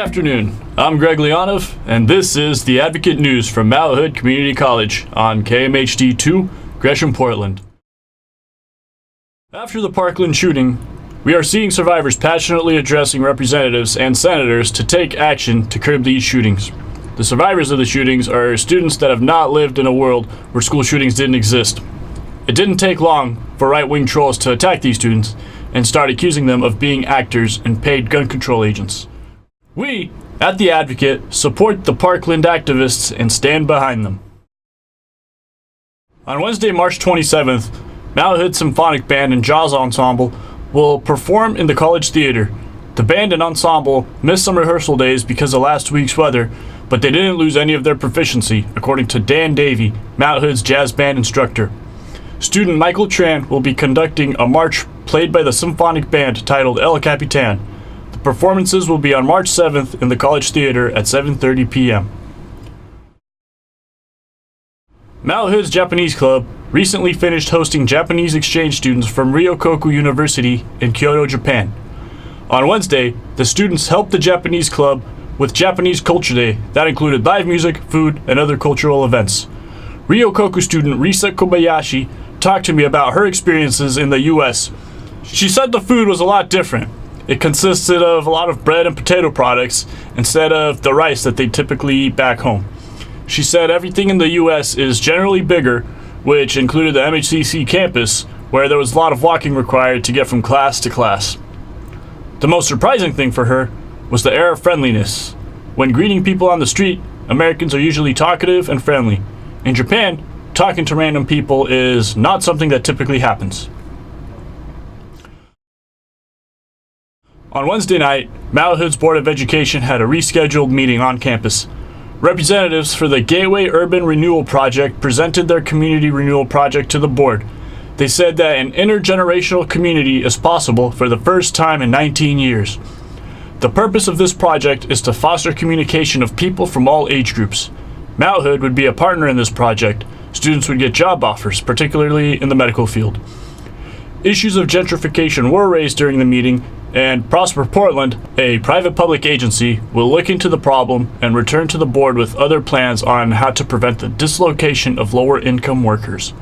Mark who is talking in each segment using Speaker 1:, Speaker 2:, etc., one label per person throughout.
Speaker 1: afternoon. I'm Greg Leonov, and this is the Advocate News from Mount Hood Community College on KMHD 2, Gresham, Portland. After the Parkland shooting, we are seeing survivors passionately addressing representatives and senators to take action to curb these shootings. The survivors of the shootings are students that have not lived in a world where school shootings didn't exist. It didn't take long for right-wing trolls to attack these students and start accusing them of being actors and paid gun control agents. We, at The Advocate, support the Parkland activists and stand behind them. On Wednesday, March 27th, Mount Hood Symphonic Band and Jazz Ensemble will perform in the College Theater. The band and ensemble missed some rehearsal days because of last week's weather, but they didn't lose any of their proficiency, according to Dan Davey, Mount Hood's jazz band instructor. Student Michael Tran will be conducting a march played by the symphonic band titled El Capitan. The performances will be on March 7th in the College Theater at 7:30 p.m. Mount Hood's Japanese Club recently finished hosting Japanese exchange students from Ryokoku University in Kyoto, Japan. On Wednesday, the students helped the Japanese Club with Japanese Culture Day that included live music, food, and other cultural events. Ryokoku student Risa Kobayashi talked to me about her experiences in the U.S. She said the food was a lot different. It consisted of a lot of bread and potato products instead of the rice that they typically eat back home. She said everything in the U.S. is generally bigger, which included the MHCC campus, where there was a lot of walking required to get from class to class. The most surprising thing for her was the air of friendliness. When greeting people on the street, Americans are usually talkative and friendly. In Japan, talking to random people is not something that typically happens. On Wednesday night, Mount Hood's Board of Education had a rescheduled meeting on campus. Representatives for the Gateway Urban Renewal Project presented their community renewal project to the board. They said that an intergenerational community is possible for the first time in 19 years. The purpose of this project is to foster communication of people from all age groups. Mount Hood would be a partner in this project. Students would get job offers, particularly in the medical field. Issues of gentrification were raised during the meeting, and Prosper Portland, a private public agency, will look into the problem and return to the board with other plans on how to prevent the dislocation of lower-income workers.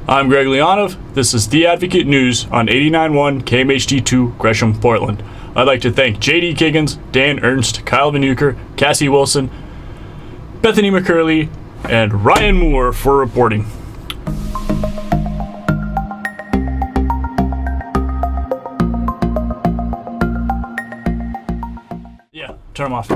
Speaker 1: I'm Greg Leonov. This is The Advocate News on 89.1 KMHD2 Gresham, Portland. I'd like to thank J.D. Kiggins, Dan Ernst, Kyle Van Uecker, Cassie Wilson, Bethany McCurley, and Ryan Moore for reporting. Yeah, turn them off.